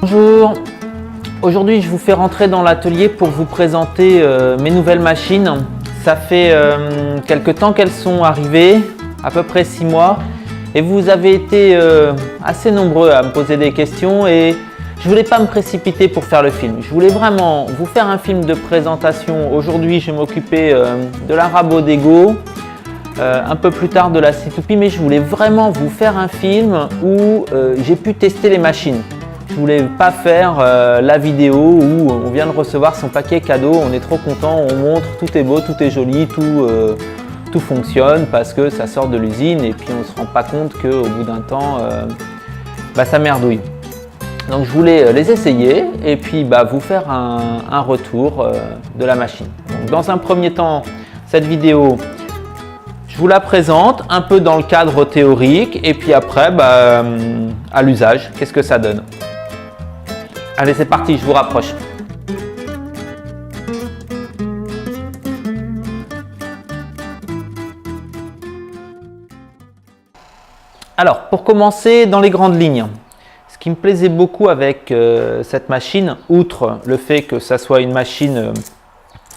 Bonjour, aujourd'hui je vous fais rentrer dans l'atelier pour vous présenter mes nouvelles machines. Ça fait quelque temps qu'elles sont arrivées, à peu près 6 mois, et vous avez été assez nombreux à me poser des questions et je ne voulais pas me précipiter pour faire le film. Je voulais vraiment vous faire un film de présentation. Aujourd'hui je vais m'occuper de la Rabo Dego, un peu plus tard de la C2P, mais je voulais vraiment vous faire un film où j'ai pu tester les machines. Je voulais pas faire la vidéo où on vient de recevoir son paquet cadeau, on est trop content, on montre, tout est beau, tout est joli, tout fonctionne parce que ça sort de l'usine et puis on ne se rend pas compte qu'au bout d'un temps, ça merdouille. Donc je voulais les essayer et puis vous faire un retour de la machine. Donc, dans un premier temps, cette vidéo, je vous la présente un peu dans le cadre théorique et puis après, à l'usage, qu'est-ce que ça donne. Allez, c'est parti, je vous rapproche. Alors, pour commencer, dans les grandes lignes, ce qui me plaisait beaucoup avec cette machine, outre le fait que ça soit une machine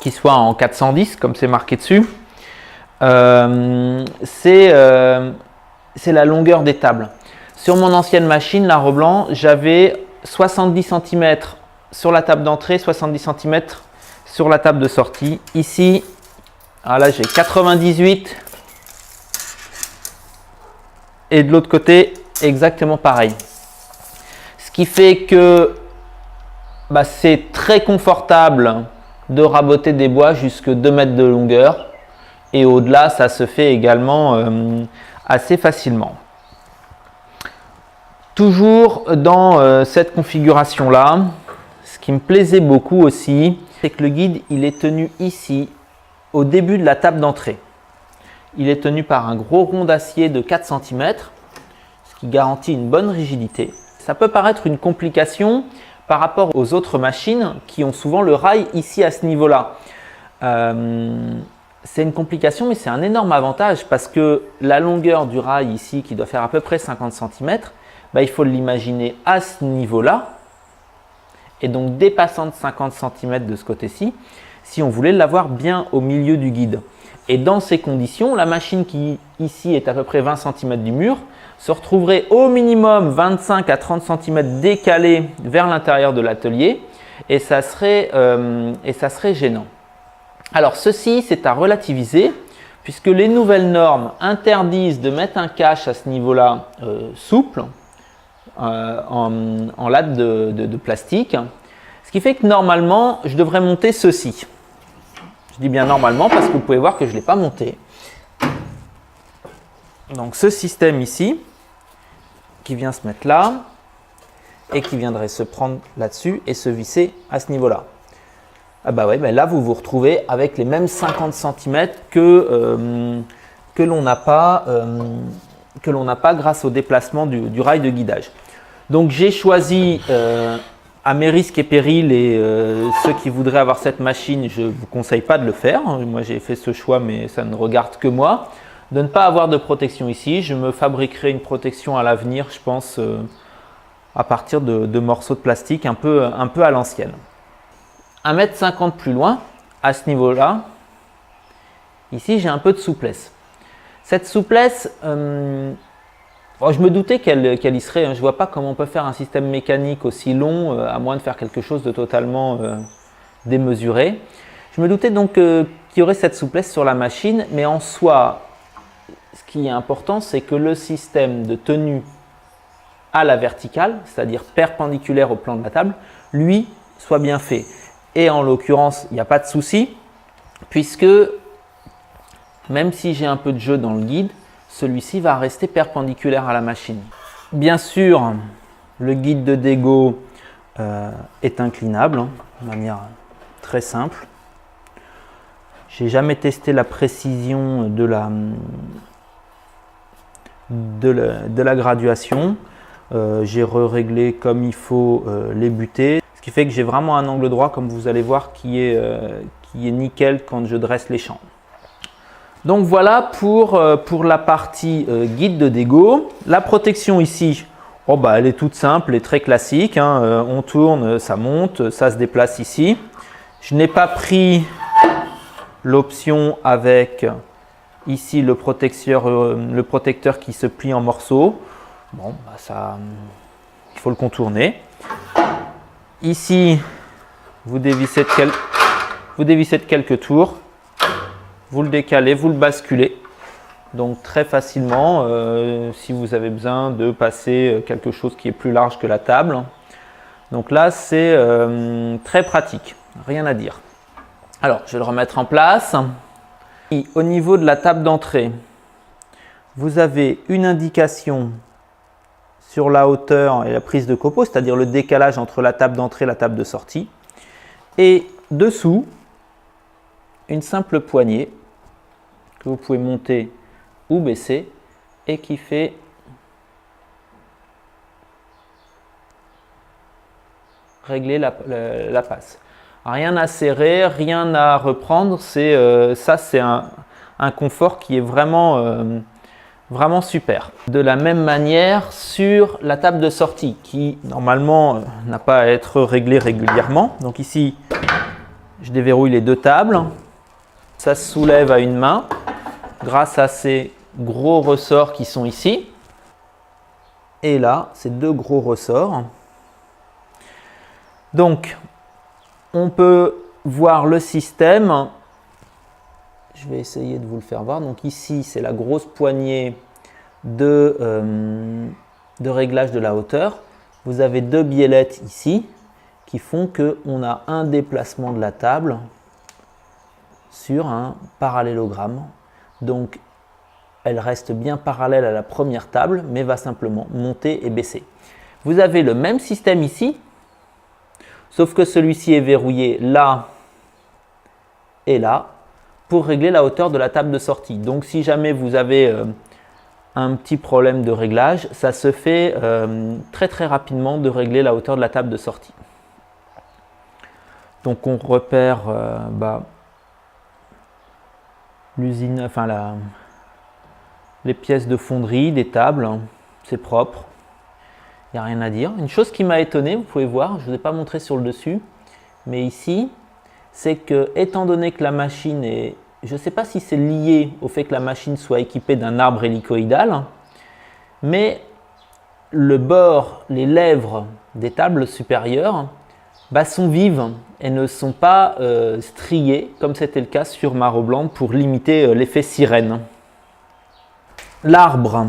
qui soit en 410, comme c'est marqué dessus, c'est la longueur des tables. Sur mon ancienne machine, la Roblan, j'avais 70 cm sur la table d'entrée, 70 cm sur la table de sortie. Ici, là j'ai 98 et de l'autre côté, exactement pareil. Ce qui fait que c'est très confortable de raboter des bois jusque 2 mètres de longueur et au-delà, ça se fait également assez facilement. Toujours dans cette configuration-là, ce qui me plaisait beaucoup aussi, c'est que le guide il est tenu ici, au début de la table d'entrée. Il est tenu par un gros rond d'acier de 4 cm, ce qui garantit une bonne rigidité. Ça peut paraître une complication par rapport aux autres machines qui ont souvent le rail ici à ce niveau-là. C'est une complication, mais c'est un énorme avantage parce que la longueur du rail ici, qui doit faire à peu près 50 cm, il faut l'imaginer à ce niveau-là et donc dépassant de 50 cm de ce côté-ci si on voulait l'avoir bien au milieu du guide. Et dans ces conditions, la machine qui ici est à peu près 20 cm du mur se retrouverait au minimum 25 à 30 cm décalée vers l'intérieur de l'atelier et ça serait gênant. Alors ceci, c'est à relativiser puisque les nouvelles normes interdisent de mettre un cache à ce niveau-là souple, en latte de plastique, ce qui fait que normalement je devrais monter ceci. Je dis bien normalement parce que vous pouvez voir que je ne l'ai pas monté. Donc ce système ici qui vient se mettre là et qui viendrait se prendre là-dessus et se visser à ce niveau-là. Là vous vous retrouvez avec les mêmes 50 cm que l'on n'a pas grâce au déplacement du rail de guidage. Donc j'ai choisi à mes risques et périls et ceux qui voudraient avoir cette machine, je ne vous conseille pas de le faire. Moi j'ai fait ce choix mais ça ne regarde que moi. De ne pas avoir de protection ici. Je me fabriquerai une protection à l'avenir, je pense, à partir de morceaux de plastique un peu à l'ancienne. 1,50 m plus loin, à ce niveau-là, ici j'ai un peu de souplesse. Cette souplesse, je me doutais qu'elle y serait. Je ne vois pas comment on peut faire un système mécanique aussi long, à moins de faire quelque chose de totalement démesuré. Je me doutais donc qu'il y aurait cette souplesse sur la machine, mais en soi, ce qui est important, c'est que le système de tenue à la verticale, c'est-à-dire perpendiculaire au plan de la table, lui, soit bien fait. Et en l'occurrence, il n'y a pas de souci, puisque même si j'ai un peu de jeu dans le guide, celui-ci va rester perpendiculaire à la machine. Bien sûr, le guide de Dego est inclinable de manière très simple. Je n'ai jamais testé la précision de la graduation. J'ai réglé comme il faut les butées, ce qui fait que j'ai vraiment un angle droit, comme vous allez voir, qui est nickel quand je dresse les champs. Donc voilà pour la partie guide de Dego. La protection ici, Oh, bah, elle est toute simple et très classique, hein. On tourne, ça monte, ça se déplace ici. Je n'ai pas pris l'option avec ici le protecteur qui se plie en morceaux. Bon, bah, ça, il faut le contourner. Ici, vous dévissez de quelques tours, vous le décalez, vous le basculez. Donc très facilement, si vous avez besoin de passer quelque chose qui est plus large que la table. Donc là, c'est très pratique, rien à dire. Alors, je vais le remettre en place. Et au niveau de la table d'entrée, vous avez une indication sur la hauteur et la prise de copeaux, c'est-à-dire le décalage entre la table d'entrée et la table de sortie. Et dessous, une simple poignée que vous pouvez monter ou baisser et qui fait régler la passe. Rien à serrer, rien à reprendre, ça c'est un confort qui est vraiment super. De la même manière sur la table de sortie qui normalement n'a pas à être réglée régulièrement. Donc ici, je déverrouille les deux tables, ça se soulève à une main grâce à ces gros ressorts qui sont ici. Et là, ces deux gros ressorts. Donc, on peut voir le système. Je vais essayer de vous le faire voir. Donc ici, c'est la grosse poignée de réglage de la hauteur. Vous avez deux biellettes ici qui font qu'on a un déplacement de la table sur un parallélogramme. Donc, elle reste bien parallèle à la première table, mais va simplement monter et baisser. Vous avez le même système ici, sauf que celui-ci est verrouillé là et là pour régler la hauteur de la table de sortie. Donc, si jamais vous avez un petit problème de réglage, ça se fait très rapidement de régler la hauteur de la table de sortie. Donc, on repère l'usine, enfin les pièces de fonderie, des tables, c'est propre, il n'y a rien à dire. Une chose qui m'a étonné, vous pouvez voir, je ne vous ai pas montré sur le dessus, mais ici, c'est que étant donné que la machine est, je ne sais pas si c'est lié au fait que la machine soit équipée d'un arbre hélicoïdal, mais le bord, les lèvres des tables supérieures sont vives et ne sont pas striées comme c'était le cas sur Maro Blanc pour limiter l'effet sirène. L'arbre,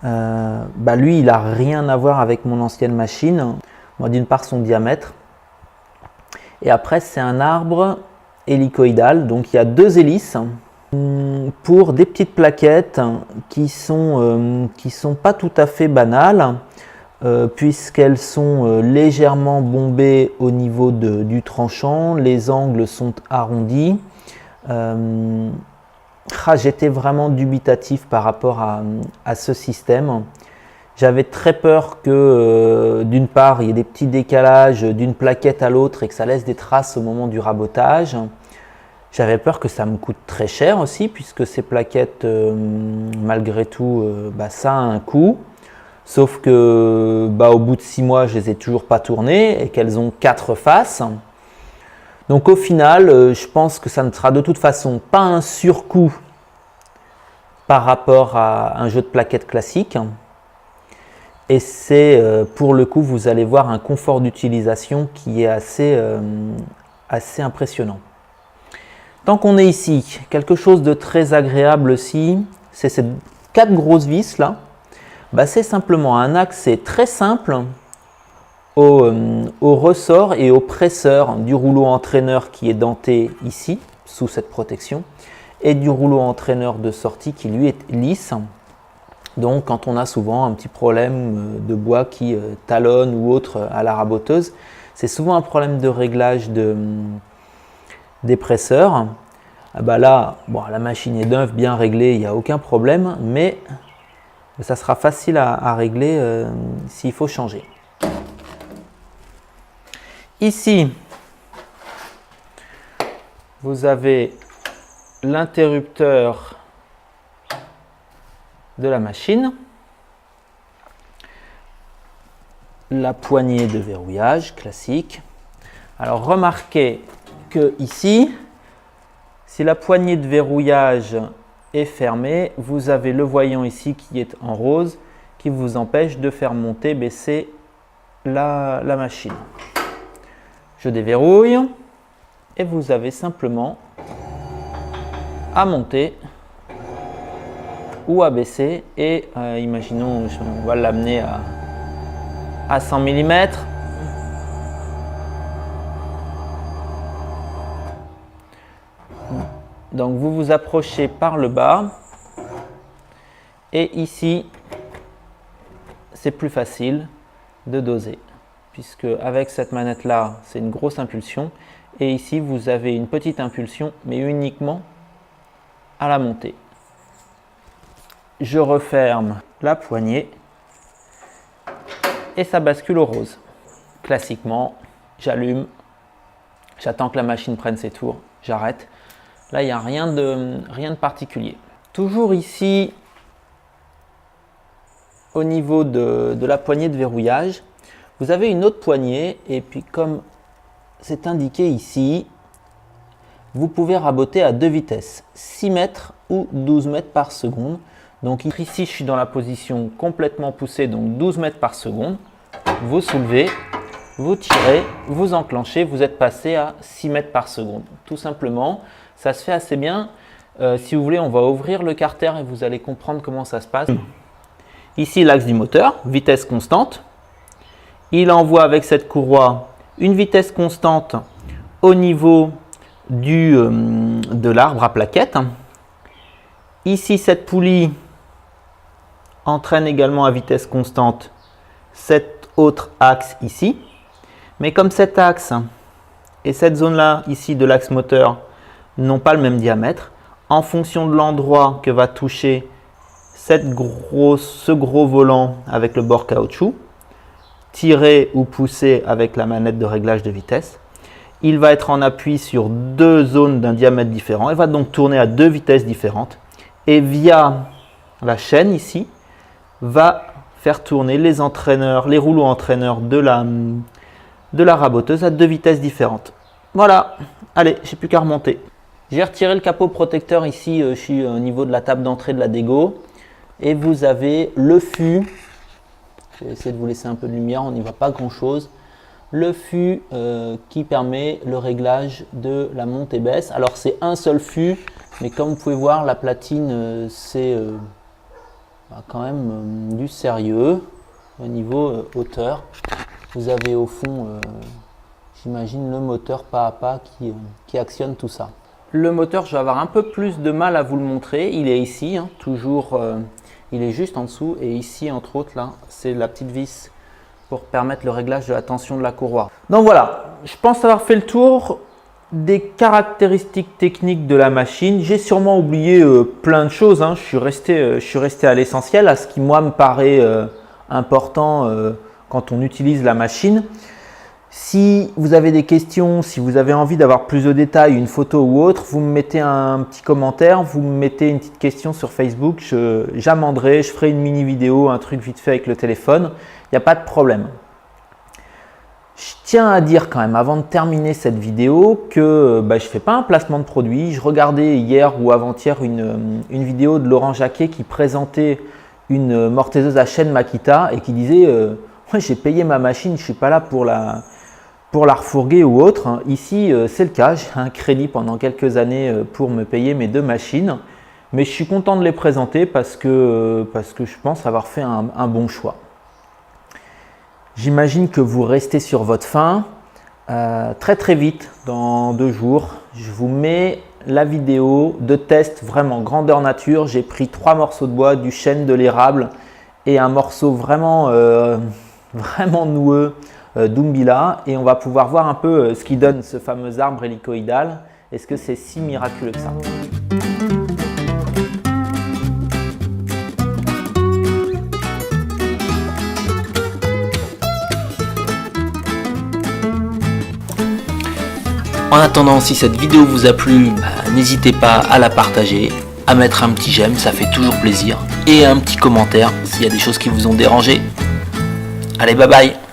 lui, il n'a rien à voir avec mon ancienne machine. D'une part, son diamètre. Et après, c'est un arbre hélicoïdal. Donc, il y a deux hélices pour des petites plaquettes qui sont pas tout à fait banales, puisqu'elles sont légèrement bombées au niveau du tranchant. Les angles sont arrondis. J'étais vraiment dubitatif par rapport à ce système. J'avais très peur que d'une part il y ait des petits décalages d'une plaquette à l'autre et que ça laisse des traces au moment du rabotage. J'avais peur que ça me coûte très cher aussi puisque ces plaquettes malgré tout ça a un coût. Sauf que au bout de 6 mois je les ai toujours pas tournées et qu'elles ont 4 faces. Donc au final, je pense que ça ne sera de toute façon pas un surcoût par rapport à un jeu de plaquettes classique. Et c'est pour le coup, vous allez voir un confort d'utilisation qui est assez impressionnant. Tant qu'on est ici, quelque chose de très agréable aussi, c'est ces 4 grosses vis là. C'est simplement un accès très simple au ressort et au presseur du rouleau entraîneur qui est denté ici, sous cette protection, et du rouleau entraîneur de sortie qui lui est lisse. Donc quand on a souvent un petit problème de bois qui talonne ou autre à la raboteuse, c'est souvent un problème de réglage des presseurs. Là, la machine est neuve, bien réglée, il n'y a aucun problème, mais ça sera facile à régler s'il faut changer. Ici, vous avez l'interrupteur de la machine. la poignée de verrouillage classique. Alors remarquez que ici, si la poignée de verrouillage est fermée, vous avez le voyant ici qui est en rose qui vous empêche de faire monter, baisser la machine. Je déverrouille et vous avez simplement à monter ou à baisser et imaginons, on va l'amener à 100 mm. Donc vous vous approchez par le bas et ici c'est plus facile de doser puisque avec cette manette là c'est une grosse impulsion et ici vous avez une petite impulsion mais uniquement à la montée. Je referme la poignée et ça bascule au rose. Classiquement, j'allume, j'attends que la machine prenne ses tours, j'arrête. Là, il n'y a rien de particulier. Toujours ici, au niveau de la poignée de verrouillage, vous avez une autre poignée et puis comme c'est indiqué ici, vous pouvez raboter à 2 vitesses, 6 mètres ou 12 mètres par seconde. Donc ici, je suis dans la position complètement poussée, donc 12 mètres par seconde. Vous soulevez, vous tirez, vous enclenchez, vous êtes passé à 6 mètres par seconde. Tout simplement, ça se fait assez bien. Si vous voulez, on va ouvrir le carter et vous allez comprendre comment ça se passe. Ici, l'axe du moteur, vitesse constante. Il envoie avec cette courroie une vitesse constante au niveau de l'arbre à plaquettes. Ici, cette poulie entraîne également à vitesse constante cet autre axe ici. Mais comme cet axe et cette zone-là ici de l'axe moteur n'ont pas le même diamètre, en fonction de l'endroit que va toucher ce gros volant avec le bord caoutchouc, tiré ou poussé avec la manette de réglage de vitesse, il va être en appui sur 2 zones d'un diamètre différent. Il va donc tourner à 2 vitesses différentes et via la chaîne ici, va faire tourner les entraîneurs, les rouleaux entraîneurs de la raboteuse à 2 vitesses différentes. Voilà, allez, j'ai plus qu'à remonter. J'ai retiré le capot protecteur ici, je suis au niveau de la table d'entrée de la dégo. Et vous avez le fût, je vais essayer de vous laisser un peu de lumière, on n'y voit pas grand chose. Le fût qui permet le réglage de la montée-baisse. Alors c'est un seul fût, mais comme vous pouvez voir, la platine c'est quand même du sérieux au niveau hauteur. Vous avez au fond, j'imagine, le moteur pas à pas qui actionne tout ça. Le moteur, je vais avoir un peu plus de mal à vous le montrer. Il est ici, hein, toujours, il est juste en dessous. Et ici, entre autres, là, c'est la petite vis pour permettre le réglage de la tension de la courroie. Donc voilà, je pense avoir fait le tour des caractéristiques techniques de la machine. J'ai sûrement oublié plein de choses, hein. Je suis resté à l'essentiel, à ce qui moi me paraît important quand on utilise la machine. Si vous avez des questions, si vous avez envie d'avoir plus de détails, une photo ou autre, vous me mettez un petit commentaire, vous me mettez une petite question sur Facebook, j'amenderai, je ferai une mini vidéo, un truc vite fait avec le téléphone, il n'y a pas de problème. Je tiens à dire quand même avant de terminer cette vidéo que je ne fais pas un placement de produit. Je regardais hier ou avant-hier une vidéo de Laurent Jacquet qui présentait une mortaiseuse à chaîne Makita et qui disait ouais, j'ai payé ma machine, je ne suis pas là pour la refourguer ou autre. Ici, c'est le cas. J'ai un crédit pendant quelques années pour me payer mes 2 machines. Mais je suis content de les présenter parce que je pense avoir fait un bon choix. J'imagine que vous restez sur votre faim. Très vite, dans 2 jours, je vous mets la vidéo de test vraiment grandeur nature. J'ai pris 3 morceaux de bois, du chêne, de l'érable et un morceau vraiment noueux d'Umbilla. Et on va pouvoir voir un peu ce qui donne ce fameux arbre hélicoïdal. Est-ce que c'est si miraculeux que ça ? En attendant, si cette vidéo vous a plu, n'hésitez pas à la partager, à mettre un petit j'aime, ça fait toujours plaisir, et un petit commentaire s'il y a des choses qui vous ont dérangé. Allez, bye bye!